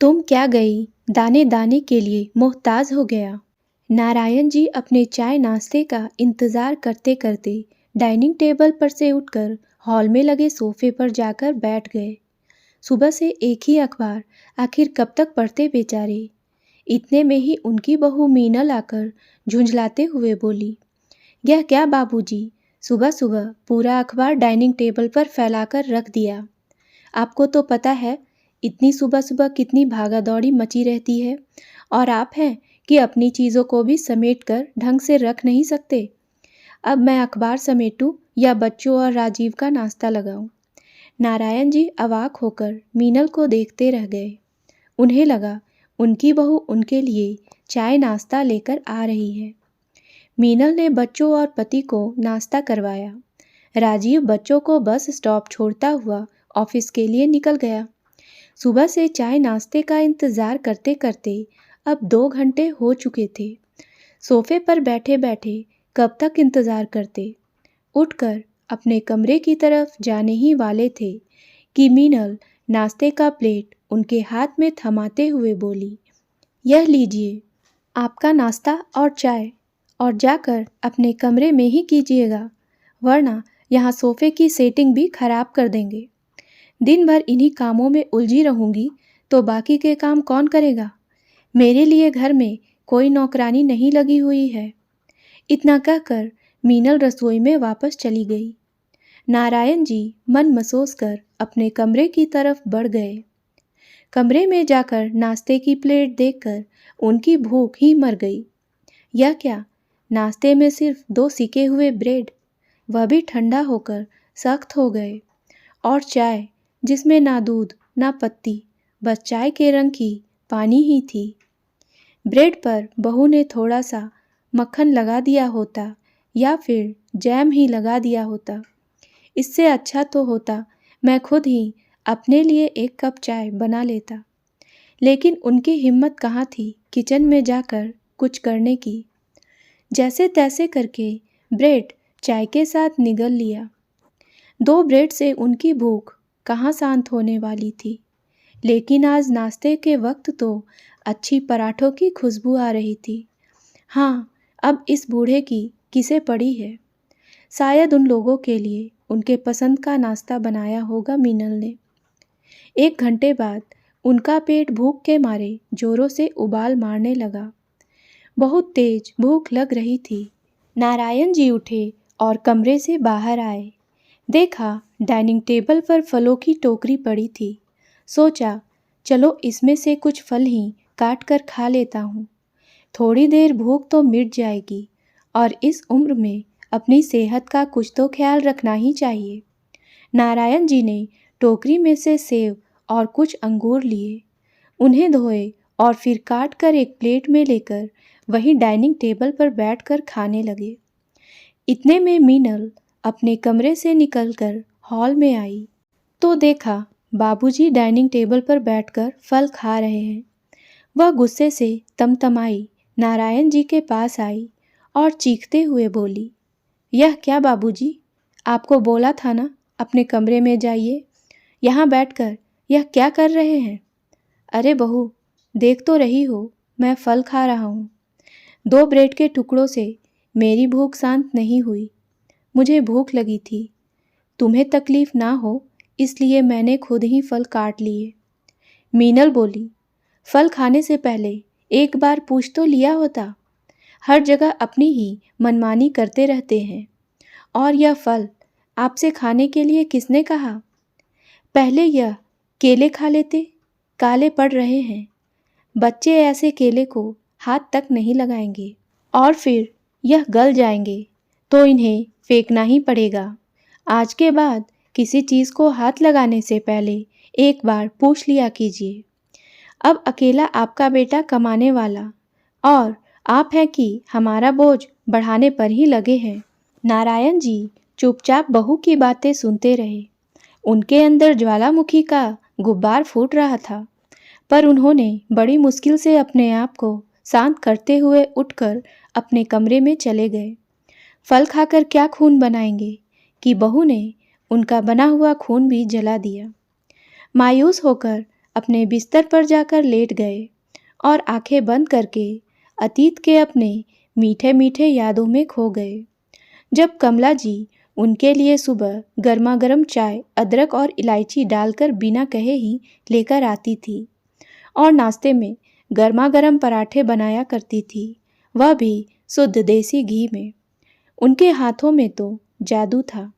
तुम क्या गई, दाने दाने के लिए मोहताज हो गया। नारायण जी अपने चाय नाश्ते का इंतजार करते करते डाइनिंग टेबल पर से उठकर हॉल में लगे सोफे पर जाकर बैठ गए। सुबह से एक ही अखबार, आखिर कब तक पढ़ते बेचारे। इतने में ही उनकी बहू मीनल आकर झुंझलाते हुए बोली, यह क्या बाबूजी, सुबह सुबह पूरा अखबार डाइनिंग टेबल पर फैलाकर रख दिया। आपको तो पता है इतनी सुबह सुबह कितनी भागा दौड़ी मची रहती है, और आप हैं कि अपनी चीज़ों को भी समेट कर ढंग से रख नहीं सकते। अब मैं अखबार समेटूं या बच्चों और राजीव का नाश्ता लगाऊं। नारायण जी अवाक होकर मीनल को देखते रह गए। उन्हें लगा उनकी बहू उनके लिए चाय नाश्ता लेकर आ रही है। मीनल ने बच्चों और पति को नाश्ता करवाया। राजीव बच्चों को बस स्टॉप छोड़ता हुआ ऑफिस के लिए निकल गया। सुबह से चाय नाश्ते का इंतज़ार करते करते अब 2 घंटे हो चुके थे। सोफे पर बैठे बैठे कब तक इंतज़ार करते। उठकर अपने कमरे की तरफ जाने ही वाले थे कि मीनल नाश्ते का प्लेट उनके हाथ में थमाते हुए बोली, यह लीजिए आपका नाश्ता और चाय, और जाकर अपने कमरे में ही कीजिएगा, वरना यहाँ सोफे की सेटिंग भी खराब कर देंगे। दिन भर इन्हीं कामों में उलझी रहूंगी तो बाकी के काम कौन करेगा। मेरे लिए घर में कोई नौकरानी नहीं लगी हुई है। इतना कहकर मीनल रसोई में वापस चली गई। नारायण जी मन मसोस कर अपने कमरे की तरफ बढ़ गए। कमरे में जाकर नाश्ते की प्लेट देखकर उनकी भूख ही मर गई। यह क्या, नाश्ते में सिर्फ 2 सिके हुए ब्रेड, वह भी ठंडा होकर सख्त हो गए, और चाय जिसमें ना दूध ना पत्ती, बस चाय के रंग की पानी ही थी। ब्रेड पर बहू ने थोड़ा सा मक्खन लगा दिया होता या फिर जैम ही लगा दिया होता, इससे अच्छा तो होता मैं खुद ही अपने लिए 1 कप चाय बना लेता। लेकिन उनकी हिम्मत कहाँ थी किचन में जाकर कुछ करने की। जैसे तैसे करके ब्रेड चाय के साथ निगल लिया। 2 ब्रेड से उनकी भूख कहाँ शांत होने वाली थी। लेकिन आज नाश्ते के वक्त तो अच्छी पराठों की खुशबू आ रही थी। हाँ, अब इस बूढ़े की किसे पड़ी है। शायद उन लोगों के लिए उनके पसंद का नाश्ता बनाया होगा मीनल ने। 1 घंटे बाद उनका पेट भूख के मारे जोरों से उबाल मारने लगा। बहुत तेज भूख लग रही थी। नारायण जी उठे और कमरे से बाहर आए। देखा डाइनिंग टेबल पर फलों की टोकरी पड़ी थी। सोचा चलो इसमें से कुछ फल ही काट कर खा लेता हूँ। थोड़ी देर भूख तो मिट जाएगी, और इस उम्र में अपनी सेहत का कुछ तो ख्याल रखना ही चाहिए। नारायण जी ने टोकरी में से सेब और कुछ अंगूर लिए। उन्हें धोए और फिर काट कर एक प्लेट में लेकर वहीं डाइनिंग टेबल पर बैठकर खाने लगे। इतने में मीनल अपने कमरे से निकलकर हॉल में आई तो देखा बाबूजी डाइनिंग टेबल पर बैठकर फल खा रहे हैं। वह गुस्से से तमतमाई नारायण जी के पास आई और चीखते हुए बोली, यह क्या बाबूजी, आपको बोला था ना अपने कमरे में जाइए, यहाँ बैठकर यह क्या कर रहे हैं। अरे बहू, देख तो रही हो मैं फल खा रहा हूँ। 2 ब्रेड के टुकड़ों से मेरी भूख शांत नहीं हुई। मुझे भूख लगी थी, तुम्हें तकलीफ ना हो इसलिए मैंने खुद ही फल काट लिए। मीनल बोली, फल खाने से पहले एक बार पूछ तो लिया होता। हर जगह अपनी ही मनमानी करते रहते हैं। और यह फल आपसे खाने के लिए किसने कहा। पहले यह केले खा लेते, काले पड़ रहे हैं। बच्चे ऐसे केले को हाथ तक नहीं लगाएंगे, और फिर यह गल जाएंगे तो इन्हें फेंकना ही पड़ेगा। आज के बाद किसी चीज़ को हाथ लगाने से पहले एक बार पूछ लिया कीजिए। अब अकेला आपका बेटा कमाने वाला, और आप हैं कि हमारा बोझ बढ़ाने पर ही लगे हैं। नारायण जी चुपचाप बहू की बातें सुनते रहे। उनके अंदर ज्वालामुखी का गुब्बार फूट रहा था, पर उन्होंने बड़ी मुश्किल से अपने आप को शांत करते हुए उठकर अपने कमरे में चले गए। फल खाकर क्या खून बनाएंगे कि बहू ने उनका बना हुआ खून भी जला दिया। मायूस होकर अपने बिस्तर पर जाकर लेट गए और आंखें बंद करके अतीत के अपने मीठे मीठे यादों में खो गए। जब कमला जी उनके लिए सुबह गर्मा गर्म चाय अदरक और इलायची डालकर बिना कहे ही लेकर आती थी और नाश्ते में गर्मा गर्म पराठे बनाया करती थी, वह भी शुद्ध देसी घी में। उनके हाथों में तो जादू था।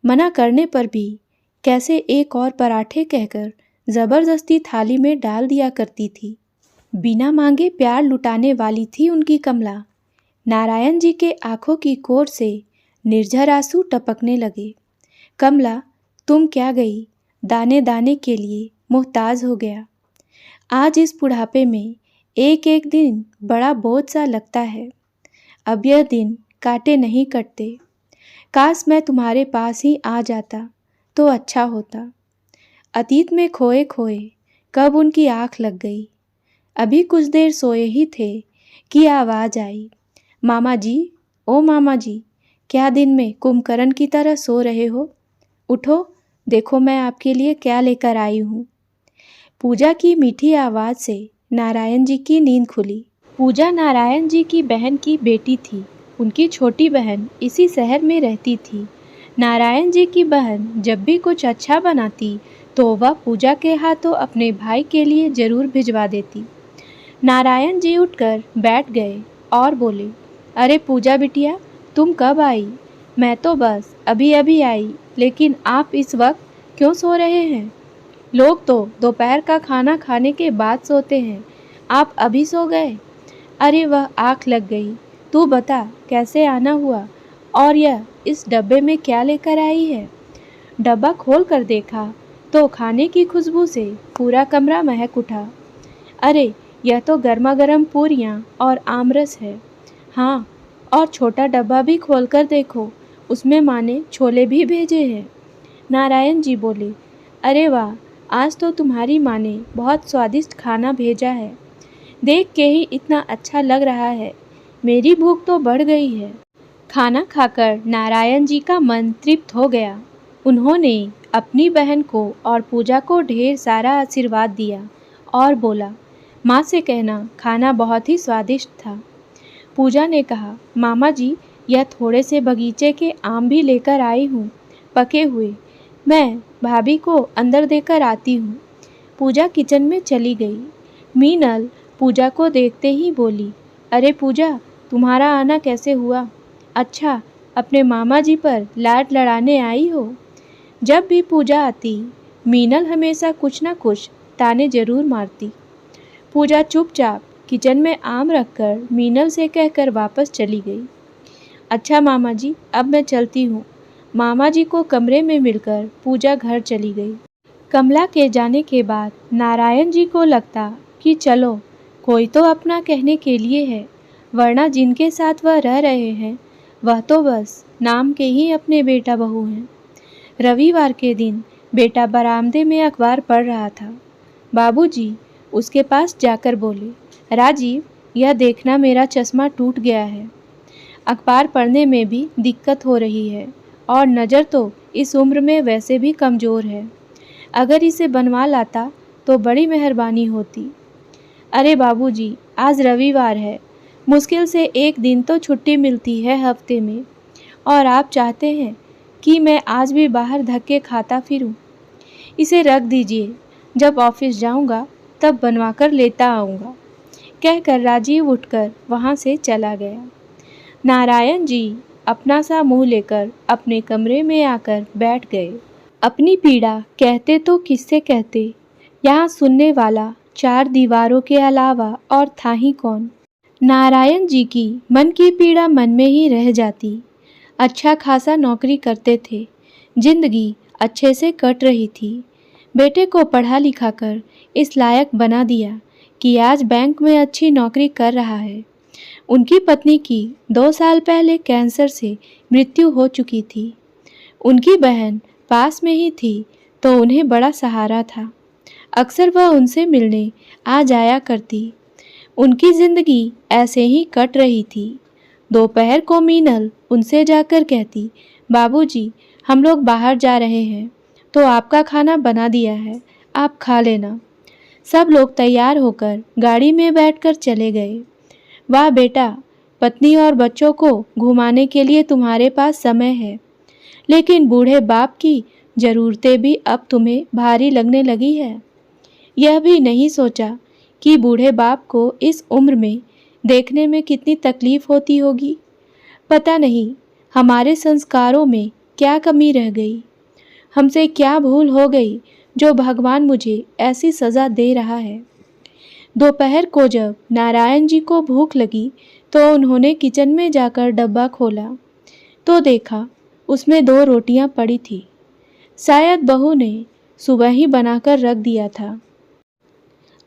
मना करने पर भी कैसे एक और पराठे कहकर ज़बरदस्ती थाली में डाल दिया करती थी। बिना मांगे प्यार लुटाने वाली थी उनकी कमला। नारायण जी के आंखों की कोर से निर्झर आंसू टपकने लगे। कमला, तुम क्या गई, दाने दाने के लिए मोहताज हो गया। आज इस बुढ़ापे में एक एक दिन बड़ा बोझ सा लगता है। अब यह दिन काटे नहीं कटते। काश मैं तुम्हारे पास ही आ जाता तो अच्छा होता। अतीत में खोए खोए कब उनकी आँख लग गई। अभी कुछ देर सोए ही थे कि आवाज़ आई, मामा जी, ओ मामा जी, क्या दिन में कुंभकर्ण की तरह सो रहे हो? उठो, देखो मैं आपके लिए क्या लेकर आई हूँ। पूजा की मीठी आवाज़ से नारायण जी की नींद खुली। पूजा नारायण जी की बहन की बेटी थी। उनकी छोटी बहन इसी शहर में रहती थी। नारायण जी की बहन जब भी कुछ अच्छा बनाती तो वह पूजा के हाथों अपने भाई के लिए ज़रूर भिजवा देती। नारायण जी उठकर बैठ गए और बोले, अरे पूजा बिटिया, तुम कब आई? मैं तो बस अभी अभी आई, लेकिन आप इस वक्त क्यों सो रहे हैं? लोग तो दोपहर का खाना खाने के बाद सोते हैं, आप अभी सो गए? अरे वह आँख लग गई। तू बता कैसे आना हुआ, और यह इस डब्बे में क्या लेकर आई है? डब्बा खोल कर देखा तो खाने की खुशबू से पूरा कमरा महक उठा। अरे यह तो गर्मा गर्म पूरियाँ और आमरस है। हाँ, और छोटा डब्बा भी खोल कर देखो, उसमें माँ ने छोले भी भेजे हैं। नारायण जी बोले, अरे वाह, आज तो तुम्हारी माँ ने बहुत स्वादिष्ट खाना भेजा है। देख के ही इतना अच्छा लग रहा है, मेरी भूख तो बढ़ गई है। खाना खाकर नारायण जी का मन तृप्त हो गया। उन्होंने अपनी बहन को और पूजा को ढेर सारा आशीर्वाद दिया और बोला, माँ से कहना खाना बहुत ही स्वादिष्ट था। पूजा ने कहा, मामा जी, यह थोड़े से बगीचे के आम भी लेकर आई हूँ, पके हुए। मैं भाभी को अंदर देकर आती हूँ। पूजा किचन में चली गई। मीनल पूजा को देखते ही बोली, अरे पूजा, तुम्हारा आना कैसे हुआ? अच्छा, अपने मामा जी पर लाड लड़ाने आई हो? जब भी पूजा आती, मीनल हमेशा कुछ न कुछ ताने जरूर मारती। पूजा चुपचाप किचन में आम रखकर मीनल से कहकर वापस चली गई। अच्छा मामा जी, अब मैं चलती हूँ। मामा जी को कमरे में मिलकर पूजा घर चली गई। कमला के जाने के बाद नारायण जी को लगता कि चलो, कोई तो अपना कहने के लिए है, वरना जिनके साथ वह रह रहे हैं वह तो बस नाम के ही अपने बेटा बहू हैं। रविवार के दिन बेटा बरामदे में अखबार पढ़ रहा था। बाबूजी उसके पास जाकर बोले, राजीव, यह देखना मेरा चश्मा टूट गया है। अखबार पढ़ने में भी दिक्कत हो रही है और नज़र तो इस उम्र में वैसे भी कमज़ोर है। अगर इसे बनवा लाता तो बड़ी मेहरबानी होती। अरे बाबूजी, आज रविवार है, मुश्किल से एक दिन तो छुट्टी मिलती है हफ्ते में, और आप चाहते हैं कि मैं आज भी बाहर धक्के खाता फिरूं? इसे रख दीजिए, जब ऑफिस जाऊंगा तब बनवा कर लेता आऊँगा, कहकर राजीव उठकर वहाँ से चला गया। नारायण जी अपना सा मुंह लेकर अपने कमरे में आकर बैठ गए। अपनी पीड़ा कहते तो किससे कहते, यहाँ सुनने वाला चार दीवारों के अलावा और था ही कौन। नारायण जी की मन की पीड़ा मन में ही रह जाती। अच्छा खासा नौकरी करते थे, जिंदगी अच्छे से कट रही थी। बेटे को पढ़ा लिखा कर इस लायक बना दिया कि आज बैंक में अच्छी नौकरी कर रहा है। उनकी पत्नी की 2 साल पहले कैंसर से मृत्यु हो चुकी थी। उनकी बहन पास में ही थी तो उन्हें बड़ा सहारा था। अक्सर वह उनसे मिलने आ जाया करती। उनकी ज़िंदगी ऐसे ही कट रही थी। दोपहर को मीनल उनसे जाकर कहती, बाबूजी, हम लोग बाहर जा रहे हैं तो आपका खाना बना दिया है, आप खा लेना। सब लोग तैयार होकर गाड़ी में बैठकर चले गए। वाह बेटा, पत्नी और बच्चों को घुमाने के लिए तुम्हारे पास समय है, लेकिन बूढ़े बाप की ज़रूरतें भी अब तुम्हें भारी लगने लगी है। यह भी नहीं सोचा कि बूढ़े बाप को इस उम्र में देखने में कितनी तकलीफ होती होगी। पता नहीं हमारे संस्कारों में क्या कमी रह गई, हमसे क्या भूल हो गई जो भगवान मुझे ऐसी सज़ा दे रहा है। दोपहर को जब नारायण जी को भूख लगी तो उन्होंने किचन में जाकर डब्बा खोला तो देखा उसमें 2 रोटियां पड़ी थी। शायद बहू ने सुबह ही बनाकर रख दिया था।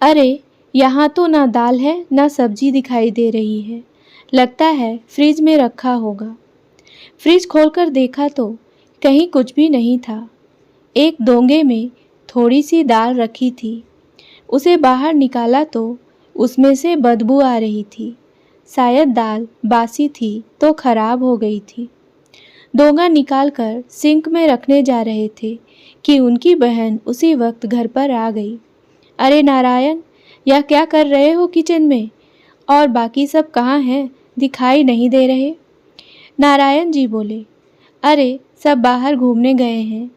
अरे, यहाँ तो ना दाल है ना सब्जी दिखाई दे रही है, लगता है फ्रिज में रखा होगा। फ्रिज खोलकर देखा तो कहीं कुछ भी नहीं था। एक दोंगे में थोड़ी सी दाल रखी थी। उसे बाहर निकाला तो उसमें से बदबू आ रही थी। शायद दाल बासी थी तो खराब हो गई थी। दोंगा निकालकर सिंक में रखने जा रहे थे कि उनकी बहन उसी वक्त घर पर आ गई। अरे नारायण, यह क्या कर रहे हो किचन में? और बाकी सब कहाँ हैं? दिखाई नहीं दे रहे। नारायण जी बोले, अरे सब बाहर घूमने गए हैं।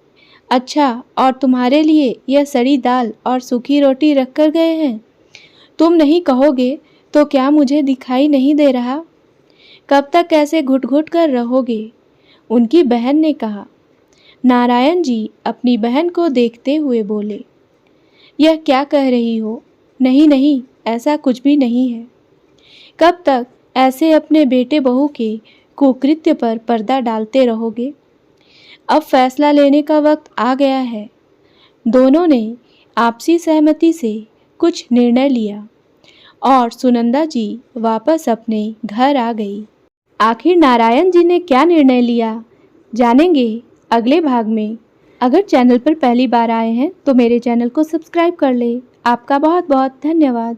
अच्छा, और तुम्हारे लिए यह सड़ी दाल और सूखी रोटी रख कर गए हैं? तुम नहीं कहोगे तो क्या मुझे दिखाई नहीं दे रहा? कब तक ऐसे घुट घुट कर रहोगे? उनकी बहन ने कहा। नारायण जी अपनी बहन को देखते हुए बोले, यह क्या कह रही हो? नहीं नहीं, ऐसा कुछ भी नहीं है। कब तक ऐसे अपने बेटे बहू के कुकृत्य पर पर्दा डालते रहोगे? अब फैसला लेने का वक्त आ गया है। दोनों ने आपसी सहमति से कुछ निर्णय लिया और सुनंदा जी वापस अपने घर आ गई। आखिर नारायण जी ने क्या निर्णय लिया, जानेंगे अगले भाग में। अगर चैनल पर पहली बार आए हैं तो मेरे चैनल को सब्सक्राइब कर लें। आपका बहुत बहुत धन्यवाद।